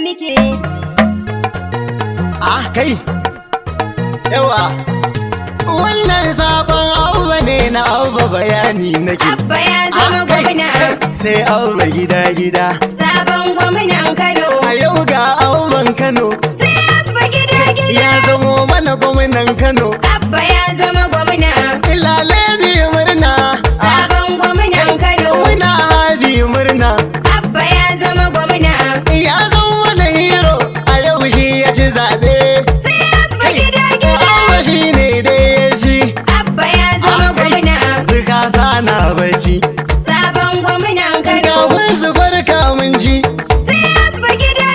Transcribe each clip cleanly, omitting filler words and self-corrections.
muke. Kai yawa wannan sabon Abba ne na Abba bayani nake. Abba ya zama gwamna. Sai Abba gida Sabon gwamnan Kano. a yau ga Abban Kano Sai Abba gida ya zamo mana gwamnan Kano. Abba ya zama gwamna. Ilale bi murna Sabon gwamnan Kano. muna habi murna. Abba ya zama gwamna. Ya zama wani hero a yau shi ya ci zaɓe. Sai Abba gida Abba shi ne dai ya ci. Abba ya zama gwamna. Suka sana bacci Sabon gwamnan Kano. kafin su farka mun ji. Sai Abba gida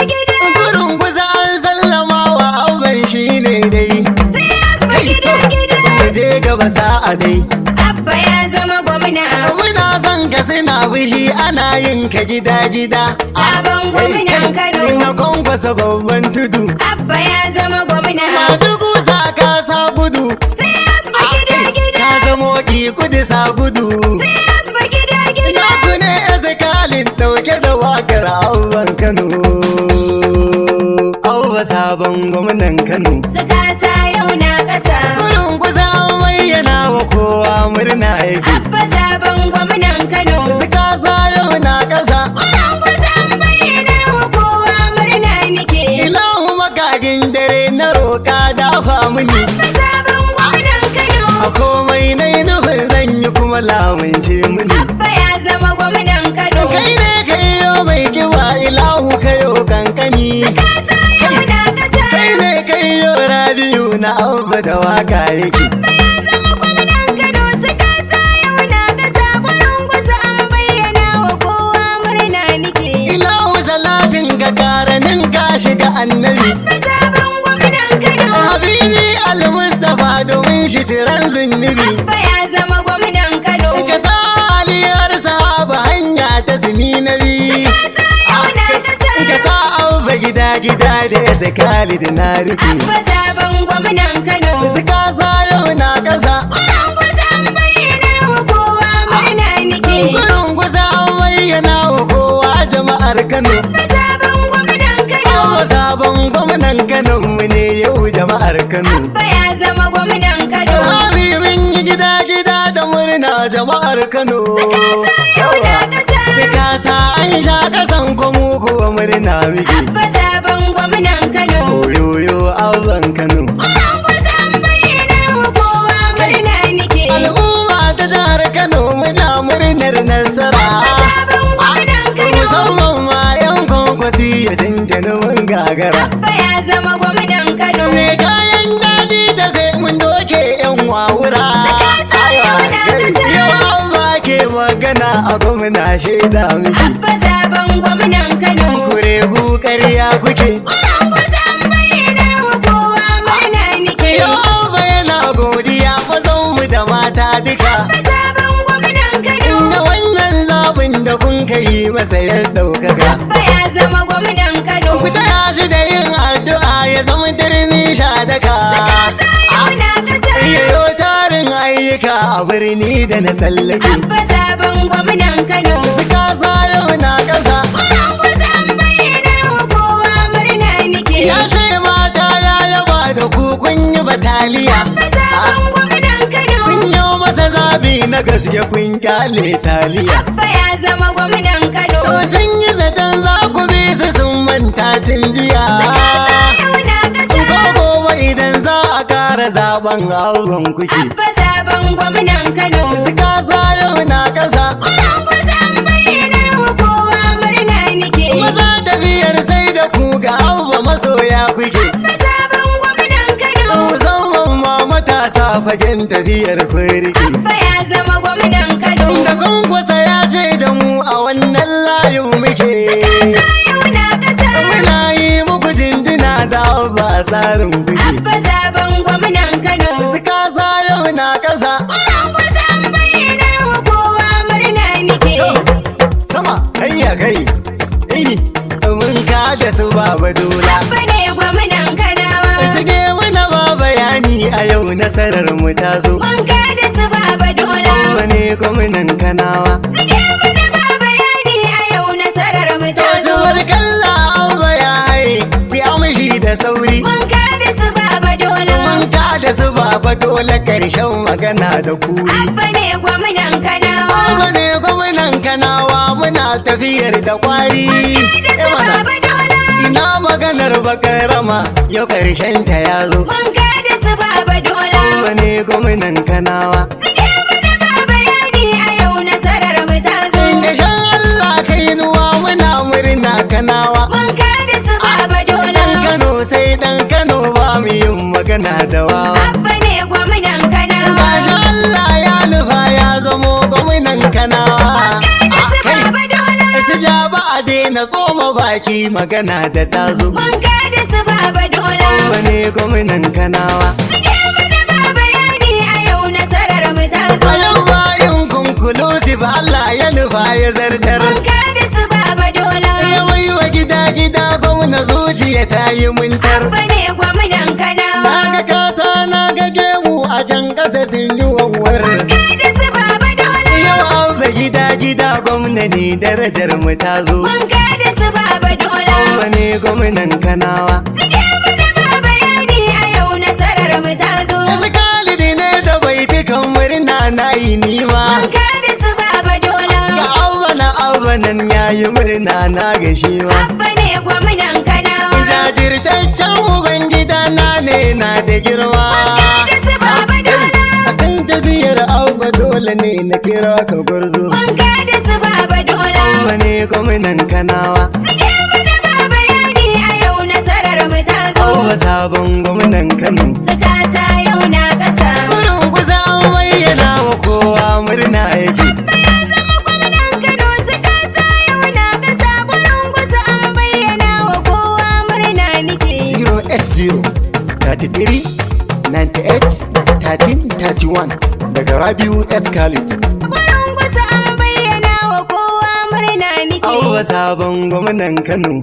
Gurin kusa an sallama wa Abban shi ne dai. Sai Abba gida Mu je gaba sa'a dai. Abba ya zama gwamna. Muna son ka suna fushi ana yin ka gida. Sabon gwamnan Kano. Na kwankwasa babban tudu. Abba ya zama gwamna. Madugu sa ka sa gudu. Sai Abba gida Ka zamo ki kudu sa gudu. Sai Abba gida Na kune ezekalin dauke da wakar Abban Kano. Abba sabon gwamnan Kano. Suka sa yau na ƙasa. Gurin kusa an bayyana wa kowa murna yake. Abba sabon gwamnan Kano. Suka sa yau na ƙasa. Kuran kusan bayyana wa kowa murna muke. Ilahu magagin dare na roƙa dafa mini. Abba sabon gwamnan Kano. A komai na yi nufin zan yi kuma lamunce mini. Abba ya zama gwamnan Kano. Kai ne kai yo mai kiwa ilahu kayo kankani. Suka sa yau na ƙasa. Kai ne kai yo rabiu na Abba da waka yake. Abba ya zama gwamnan Kano. Suka sa yau na ƙasa. Kuran kusa an bayyana wa kowa murna muke. Ilahu salatin ka karanin ka shiga annabi. Abba sabon gwamnan Kano. Habibi al-Mustafa domin shi ciran zunubi. Abba ya zama gwamnan Kano. Ka sa aliyar sahaba hanya ta sini nabi. Suka sa yau na ƙasa. Ka sa Abba gida da ya Khalid na rike. Abba sabon gwamnan Kano. Suka sa yau na ƙasa. Kuran kusa an bayyana wa kowa murna muke. Gurin kusa an bayyana wa kowa jama'ar Kano. Abba sabon gwamnan Kano. Abba sabon gwamnan Kano mu ne yau jama'ar Kano. Abba ya zama gwamnan Kano. Habibin yi gida da murna jama'ar Kano. Suka sa yau na ƙasa. Suka sa an sha ƙasan kuma kuwa murna miki. Abba sabon gwamnan Kano. Oyoyo Abban Kano. Kuran kusa an bayyana wa kowa murna muke. Al'umma ta jihar Kano muna murnar nasara. Abba sabon gwamnan Kano. Musamman ma 'yan kwankwasi ya tantana mun gagara. Abba ya zama gwamnan Kano. Me kayan daɗi tafe mun doke 'yan wawura. Suka sa yau na ƙasa. Yau Abba ke magana a gwamna shaida miki. Abba sabon gwamnan Kano. Kuregu ƙarya kuke. Kuran kusa an bayyana wa kowa murna muke. Yau Abba yana godiya mazan mu da mata duka. Abba sabon gwamnan Kano. Da wannan zabin da kun kai masa ya ɗaukaka. Abba ya zama gwamnan Kano. Ku taya shi da yin addu'a ya zama turmi shadaka. Suka sa yau na ƙasa. Yayo tarin ayyuka a birni da na tsallake. Abba sabon gwamnan Kano. Suka sa yau na ƙasa. Kuran kusa an bayyana wa kowa murna muke. Ya ce mata ya yaba da ku kun yi bataliya. Abba sabon gwamnan Kano. Kun yi masa zabi na gaske kun kyale taliya. Abba ya zama gwamnan Kano. To sun yi zaton za ku bi su sun manta tun jiya. Suka sa yau na ƙasa. Ko gobe idan za a kara zaben auren kuke. Abba sabon gwamnan Kano. Suka sa yau na ƙasa. Kuran kusa an bayyana wa kowa murna muke. Maza tafiyar sai da ku ga Abba masoya kuke. Abba sabon gwamnan Kano. Musamman ma matasa fagen tafiyar kurki. Abba ya zama gwamnan Kano. Da kwankwasa ya ce da mu a wannan layin muke. Suka sa yau na ƙasa. Muna yi muku jinjina da Abba tsarin kuke. Abba sabon gwamnan Kano. Suka sa yau na ƙasa. Kuran kusa an bayyana wa kowa murna muke. Sama hayya kai. Ini mun ka da su baba dola. Abba ne gwamnan Kanawa. Sige muna ba bayani a yau nasarar mu ta zo. Mun kada su baba dola. Wani gwamnan Kanawa. Suke mana ba bayani a yau nasarar mu ta zo. Zuwar kalla Abba ya fa dole karshen magana da kuri. Abba ne gwamnan Kanawa. Abba ne gwamnan Kanawa muna tafiyar da kwari. Da su baba dola. Ina maganar bakarama yau karshen ta ya zo. Mun da su baba dola. Abba ne gwamnan Kanawa. Suke mana ba bayani a yau nasarar mu ta zo. Da shan Allah kai nuwa muna murna Kanawa. Mun da su baba dola. Dan Kano sai dan Kano ba mu yin magana da wawa. Abba ne gwamnan Kanawa. Gashi Allah ya nufa ya zamo gwamnan Kanawa. Da su baba dola. Su ja ba a daina tsoma baki magana da tazo. Mun da su baba dola. Wani gwamnan Kanawa. Suke mana ba bayani a yau nasarar mu ta zo. A yau bayan conclusive Allah ya nufa ya zartar. Mun da su baba dola. Ya waiwa gida gwamna zuciya ta yi mintar. Abba ne gwamnan Kanawa. Na ga kasa na ga gemu a can ƙasa sun yi wanwar. Da su baba dola. Yau abba gida gwamna ne darajar mu ta zo. Mun da su baba dola. Wani gwamnan Kanawa. Suke mana ba bayani a yau nasarar mu ta zo. Yanzu Khalidi ne da baitukan murna na yi nima. Mun da su baba dola. Ga abba nan ya yi murna na gashi ma. Abba ne gwamnan Kanawa. Jajirtaccen ubangida na ne na da girma. Da su baba dola. Akan tafiyar abba dole ne na kira ka gwarzo. Mun da su baba dola. Wani gwamnan Kanawa. Suke mana ba bayani a yau nasarar mu ta zo. Abba sabon gwamnan Kano. Suka sa yau na ƙasa. Gurin kusa an bayyana wa kowa murna yake. Ya zama gwamnan Kano suka sa yau na ƙasa. Gurin kusa an bayyana wa kowa murna nike. 0x0 33 98 13 31 daga Rabiu S. Khalid. Gurin kusa an bayyana wa kowa murna nike. Abba sabon gwamnan Kano